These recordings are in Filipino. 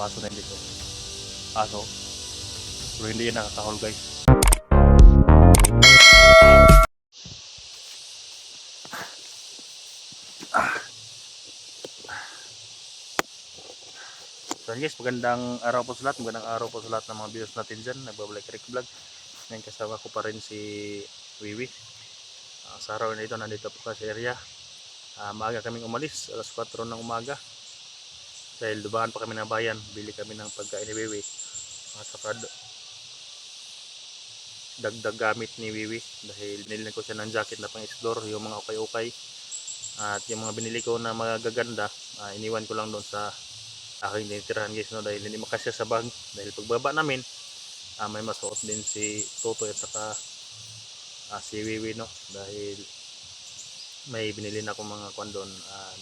aso na dito. Aso. Pero hindi yan nakakahol guys. So guys, magandang araw po sa lahat. Magandang araw po sa lahat ng mga viewers natin dyan. Nagbabalik Rick Vlog. Ngayon kasama ko pa rin si Wiwi. Sa araw na ito, nandito po sa area. Maaga kaming umalis, alas 4 ng umaga. Dahil dumaan pa kami ng bayan. Bili kami ng pagkain ni Wiwi. At saka dagdag gamit ni Wiwi. Dahil binili ko siya ng jacket na pang explore. Yung mga ukay-ukay. At yung mga binili ko na magaganda, iniwan ko lang doon sa aking tinitirahan guys, no, dahil hindi makasya sa bag. Dahil pagbaba namin, may masuot din si Totoy at saka si Wiwi, no, dahil may binili na akong mga kwan doon,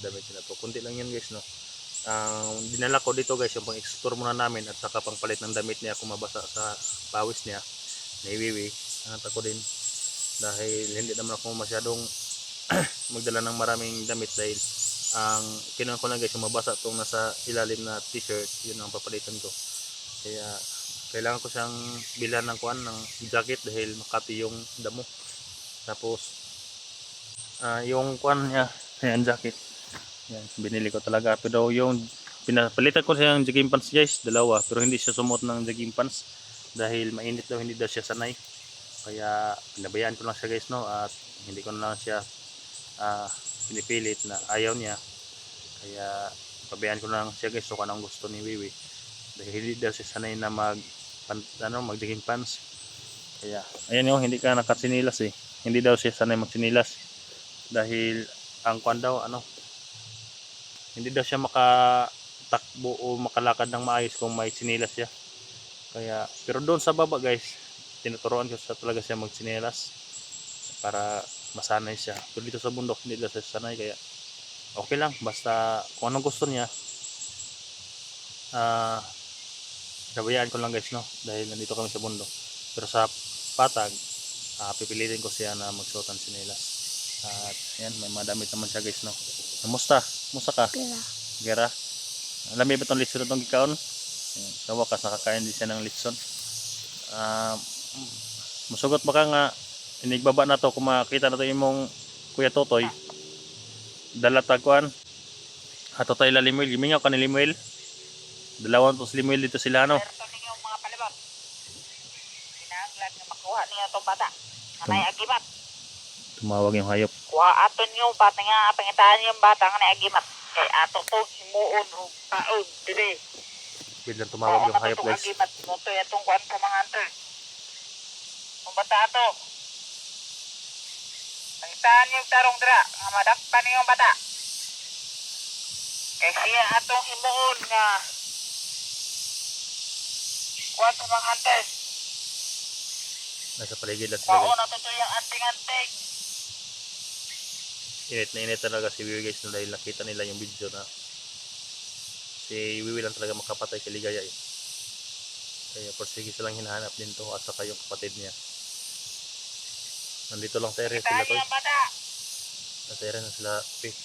damit sila to. Kunti lang yun guys, no. Dinala ko dito guys yung pang explore muna namin at saka pang palit ng damit niya kung mabasa sa pawis niya ni Wiwi. Ako din dahil hindi naman ako masyadong magdala ng maraming damit dahil ang kinuha ko lang guys yung mabasa itong nasa ilalim na t-shirt, yun ang papalitan ko. Kaya kailangan ko siyang bilhan ng kuan ng jacket dahil makati yung damo. Tapos yung kuan niya, yan jacket, yan binili ko talaga. Pero yung pinapalitan ko siyang jogging pants guys, dalawa, pero hindi siya sumuot ng jogging pants dahil mainit daw, hindi daw siya sanay. Kaya pinabayaan ko lang siya guys, no, at hindi ko na lang siya pinipilit na ayaw niya. Kaya pabayaan ko lang siya guys, so kung anong gusto ni Wiwi dahil hindi daw siya sanay na mag jogging pants. Kaya ayan yung hindi ka nakasinilas eh, hindi daw siya sanay magsinilas dahil ang kwan daw hindi daw siya makatakbo o makalakad ng maayos kung may sinilas siya. Kaya pero doon sa baba guys, tinuturuan ko siya talaga siya magsinilas para masanay siya. Pero dito sa bundok hindi daw siya sanay, kaya okay lang, basta kung anong gusto niya, sabayaan ko lang guys, no, dahil nandito kami sa bundok. Pero sa patag, pipilitin ko siya na magsuot ng tsinelas. At yan, may madamit naman siya guys, no. Kamusta? Kamusta ka? Gera. Alam mo ba itong litson na itong gikaon? Sa wakas nakakain din siya ng litson. Masugot ba ka nga inigbaba na to kung makita na to imong Kuya Totoy dala tagkuan ato tayo lalimil, gimingaw ka ni Limuel, dalawan to si Limuel dito sila, no. Pero ninyo mga palibot, kinahanglan nga makuha niyo itong bata kanay agimat. Tumawag yung hayop. Kuha ato niyo bata nga pangitaan yung bata kanay agimat, kay ato to himuon o kaon dili. Biglang tumawag yung hayop guys. Agimat mo to itong kuan sa mga hunter. Kung bata ato, pangitaan yung tarong dira nga madakpan yung bata. Kay siya atong himuon nga kuan sa mga hunter. Nasa paligid lang sila Kao guys. na to yung anting-anting. Init na init talaga si Wiwi guys, no, dahil nakita nila yung video na si Wiwi lang talaga makapatay kay Ligaya eh. Kaya persige silang hinahanap din to at saka yung kapatid niya. Nandito lang sa area sila to. Nasa area na sila eh.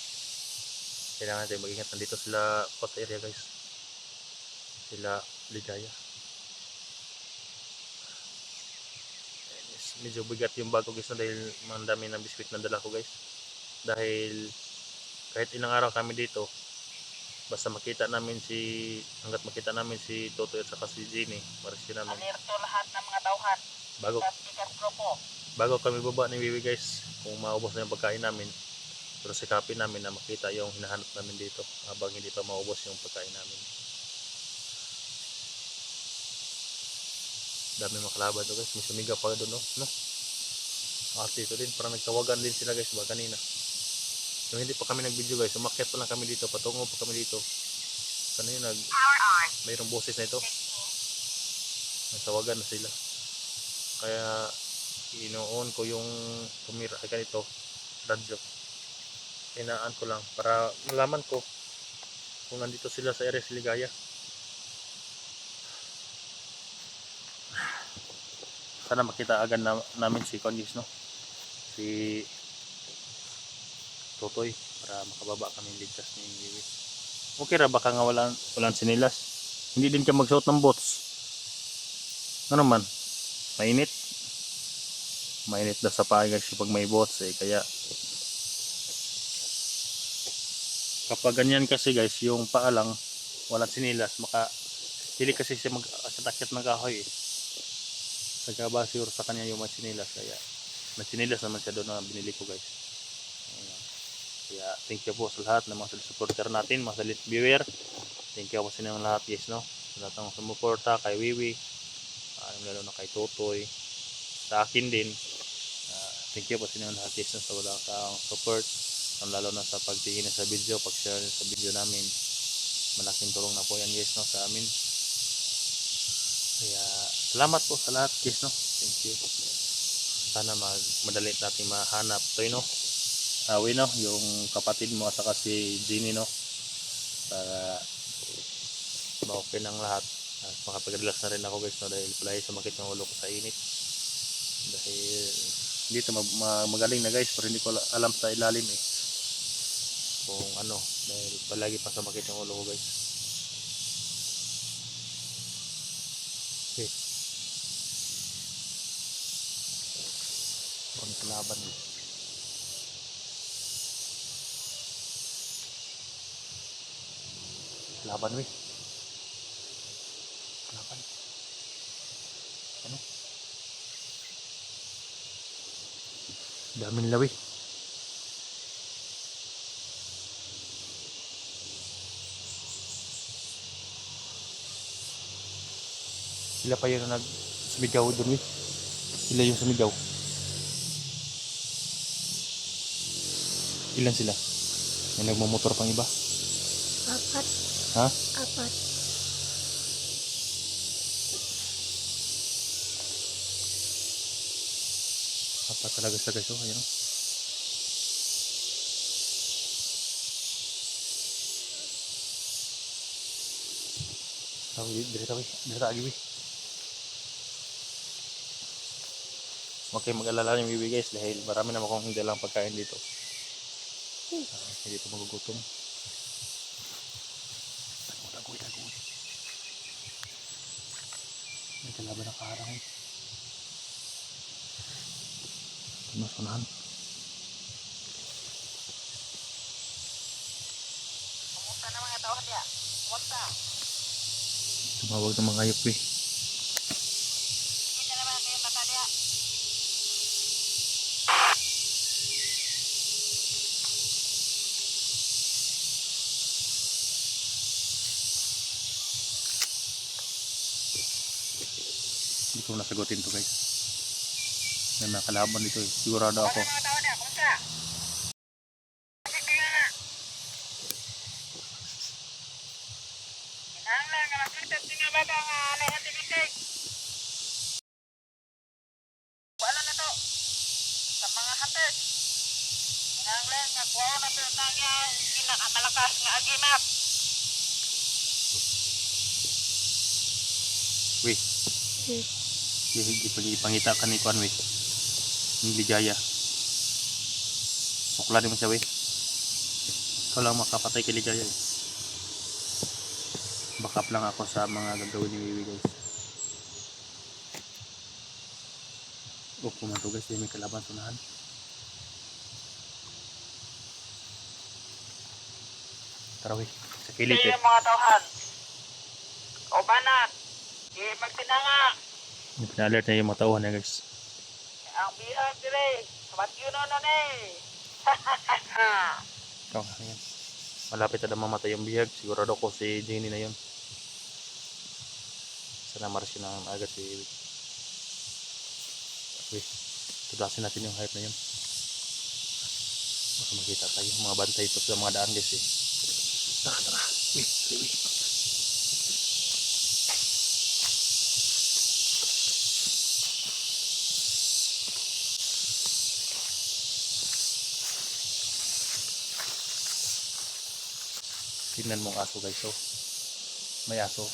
Kailangan natin mag-ingat, nandito sila sa area guys. Sila Ligaya. Medyo bigat yung bag ko guys, no, dahil mandami ng biskwit na dala ko guys. Dahil kahit ilang araw kami dito, basta hanggat makita namin si Totoy at saka si Jenny, marescue namin. Alerto lahat ng mga tauhan. Bago kami baba ni Wiwi guys, kung maubos na yung pagkain namin, pero sikapin namin na makita yung hinahanap namin dito habang hindi pa maubos yung pagkain namin. Dami mga kalaban to guys, may sumiga pa doon, no? Ito din, parang nagtawagan din sila guys ba kanina. Yung hindi pa kami nag-video guys, umakyat pa lang kami dito, patungo pa kami dito. Kanina mayroong boses na ito. Nagtawagan na sila. Kaya inoon ko yung tumira kay ganito, radyo. Hinaan ko lang para malaman ko kung nandito sila sa area Ligaya. Sana makita agad namin si Kongis, no, si Totoy, para makababa kami ligtas ni Wiwi. Okay ra baka nga walang sinilas? Hindi din ka magsuot ng boots. Ano man? Mainit. Mainit daw sa paa guys pag may boots eh. Kaya kapag ganyan kasi guys, yung paa lang walang sinilas, hili kasi siya mag-akit ng kahoy eh. Nagkabasure sa kanya yung may sinilas, kaya may sinilas naman siya doon na binili ko guys. Ayan. Kaya thank you po sa lahat ng mga supporter natin, mga salit viewer. Thank you po sa inyong lahat guys, no? Sa lahat ng sumuporta kay Wiwi, lalo na kay Totoy, sa akin din. Thank you po sa inyong lahat guys, no? Sa walang support, lalo na sa pagtingin sa video, pag-share sa video namin. Malaking tulong na po yan guys, no, sa amin. Kaya salamat po sa lahat guys, no. Thank you. Sana madali natin mahanap to, no. Awi, no, yung kapatid mo at saka si Jenny, no. Para ma-okay ng lahat. At makapag-relax na rin ako guys, no, dahil palagi sumakit ng ulo ko sa init. Dahil dito magaling na guys, pero hindi ko alam sa ilalim eh. Kung ano, dahil palagi pa sumakit ng ulo ko guys. Okay. Kung kalaban eh. Laban weh. Laban. Ano? Daming lawi. Sila pa yun na nagsumigaw doon weh. Sila yung sumigaw. Ilan sila? May nagmumotor pang iba? 4. Ha? 4. Apa talaga sa guys, oh, ayan. Tawi, dire lagi weh. Huwag kayong mag-alala yung bibi guys, dahil marami naman akong hindi lang pagkain dito. Hindi ito magugutom. Tagoy. May kalaban na kaharang eh. Masunahan. Pumunta na mga tao niya. Pumunta. Tumawag ng mga hayop eh. Kita naman kayo bata niya. Hindi ko nasagutin to guys. May mga kalaban dito eh. Sigurado ako. Mga tao niya. Pumunta. Sige nga. Kinahanglan nga makita nga bata nga alay ang tibigay. Wala na to. Sa mga hatid. Kinahanglan nga kuha na to na niya pinakamalakas nga agimat. Weh. Ipangita ka ni Kwan weh. Yung ligaya. Sukla naman siya weh. Ikaw lang makapatay kay ligaya eh. Backup lang ako sa mga gagawin ni Wiwi guys. Pumanto guys, may kalaban sunahan. Tara weh, sa kilid eh. Yung mga tauhan. O banan. Magtinanga. Yung pina-alert na yung mga tauhan niya guys. Ang bihag dire. Sabat yun ano eh. Ikaw na yan. Malapit na mamatay yung bihag. Sigurado ko si Jenny na yun. Sana marsyo na agad si Wiwi. Okay, tugasin natin yung hype na yun. Baka makita tayo. Mga bantay ito sa mga daan guys eh. Tara. Wiwi. Tingnan mo ang aso guys. So, may aso.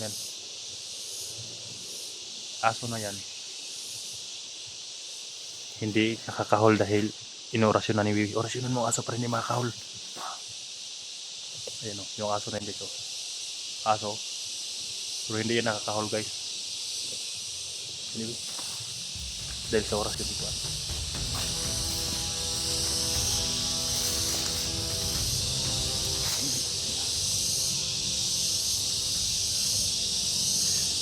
Yan. Aso na yan. Hindi nakakahol dahil inorasyon na ni Wiwi. Orasyonan mo aso pa rin hindi makakahol. Ayan o, yung aso na yun dito. aso. Pero hindi yan nakakahol guys. Anyway, dahil sa oras kasi po.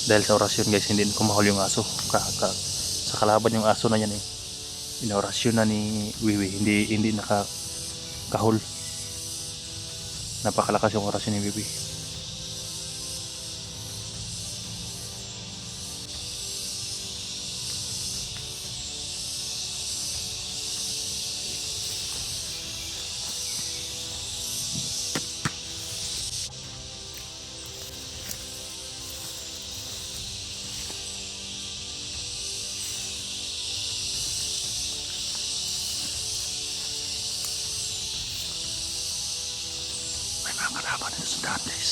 Dahil sa orasyon guys, hindi ko mahuli yung aso. Sa kalaban yung aso na yan eh. Inorasyon na ni Wiwi, hindi nakakahol. Napakalakas yung orasyon ni Wiwi. May mga kalaban na sundan guys.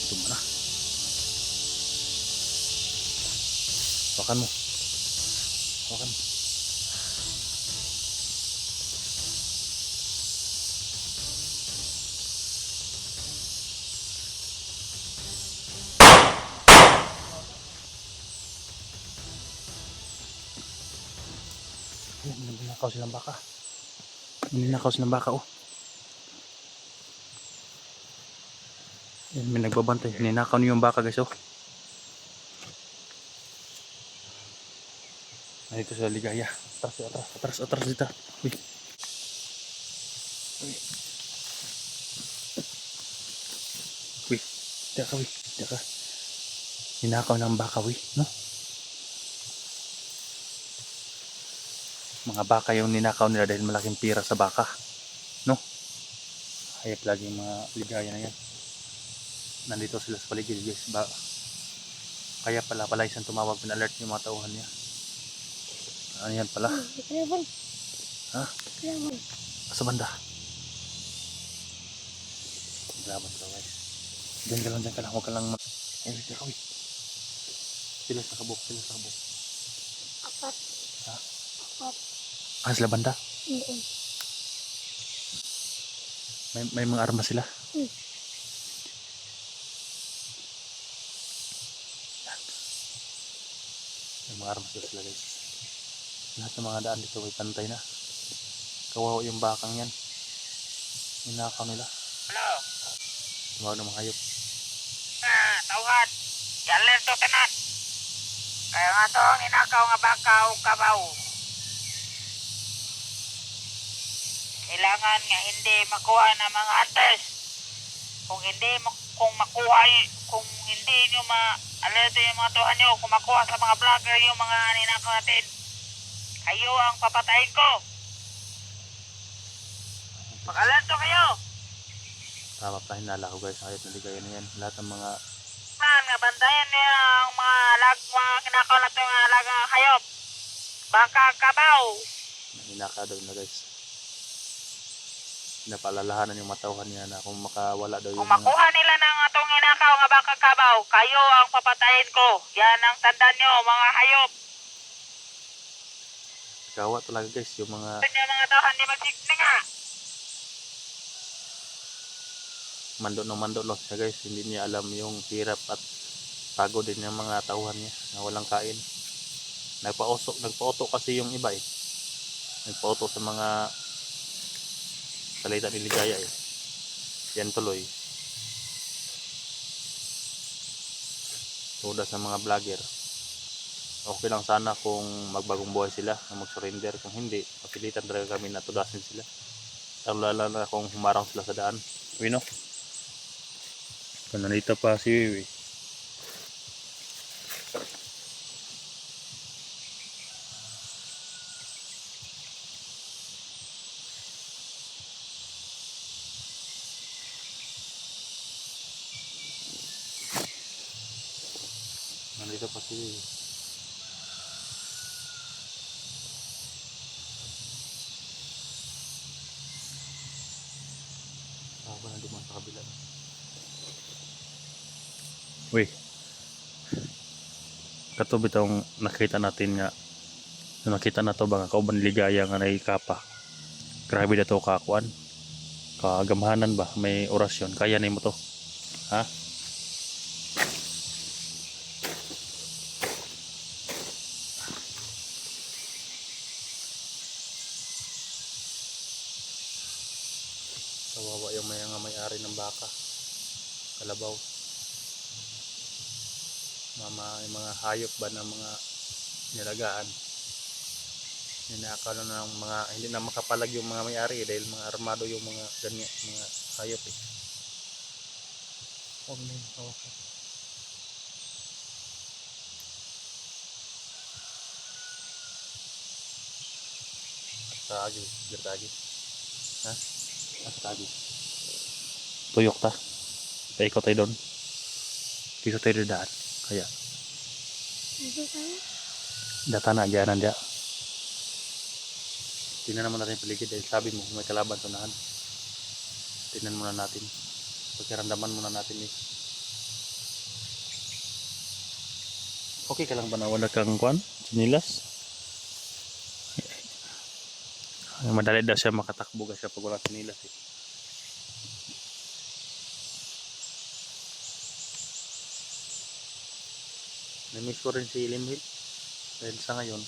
Ito mo na. Hawakan mo. Hawakan mo. Ayan, ninakaw silang baka. Ninakaw silang baka oh. Ayan, may nagbabantay. Ninakaw niyo yung baka guys oh. Nandito sa ligaya. Atras dito. Uy. Uy. Uy. Diyan ka. Ninakaw ng baka uy. No? Mga baka yung ninakaw nila dahil malaking pira sa baka. No? Hayop lagi yung mga ligaya na yan. Nandito sila sa paligid guys. Kaya pala isang tumawag, pin-alert yung mga tauhan niya. Ano yan pala? Ha? Sa banda. Laban ka guys. Diyan ka lang. Huwag ka lang ayun ka uy. Sila sa kabuk. Apat. Ha? Apat. Sila banda? Oo. May mga armas sila? May mga armas sila guys. Lahat ng mga daan dito may pantay na. Kawawa yung bakang yan. Ninakaw nila. Hello. Tumawag ng mga hayop. Tawad. Yalir to tanan. Kaya nga to ang inakaw nga baka o kabaw. Kailangan nga hindi makuha ng mga hunters. Kung hindi nyo ma-alerto yung mga tuhan nyo, kung makuha sa mga vlogger yung mga ninakaw natin, kayo ang papatayin ko. Mag-alerto kayo. Tama pa hinala ko guys. Hayop na ligaya na yan. Lahat ng mga Nga bantayan niya ang mga kinakaw na ito nga lagang hayop. Baka kabaw. ninakaw daw na guys. Napaalalahanan yung matauhan niya na kung makawala daw yung Kung mga makuha nila ng atong inakaw nga baka kabaw, kayo ang papatayin ko. Yan ang tandaan nyo, mga hayop. kawa talaga guys. Yung mga Yung mga tauhan di magsigna nga. mando lang siya guys. Hindi niya alam yung hirap at pagod din ng mga tauhan niya na walang kain. Nagpauto kasi yung iba eh. Nagpauto sa mga salita ni Ligaya eh. Yan tuloy. Tuda sa mga vlogger. Okay lang sana kung magbagong buhay sila na mag-surrender. Kung hindi, mapilitan talaga kami na tudasin sila. Lalo na kung humarang sila sa daan. Wino? Nandito pa si Wiwi. Nandito pa si Wiwi. Ako na dumaan sa kabila. Uy. Kato bitong nakita natin nga So nakita na to ba kauban ligaya nga naikapa. Grabe na to kakuan. Kagamahanan ba may orasyon. Kaya nimo to. Ha? Kawawa yung may-ari ng baka. Kalabaw. Yung mga hayop ba ng mga nilagaan. Ninakaw na ng mga hindi na makapalag yung mga may-ari dahil mga armado yung mga ganyan, mga hayop eh. Huwag na yung hawakan. Tagi, gertagi. Ha? Tagi. Tuyok ta. Paikot tayo doon. Dito tayo dadaan. Kaya, Dito tayo. data na, dyan nandiyan. Tingnan naman natin yung paligid dahil sabi mo may kalaban sa unahan. Tingnan muna natin. Pagkiramdaman muna natin eh. Okay ka lang ba na wala kang kwan? Sinilas? Madali daw siya makatakbo kasi pag wala sinilas eh. Namiss ko rin si Limhil. Dahil sa ngayon,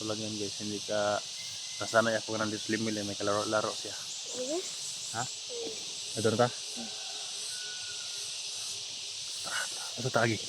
ito lang yan guys, hindi ka nasanay ako nandito sa Limhil eh, may kalaro-laro siya. Yes. Ha? Ito na ta? Ito tagi.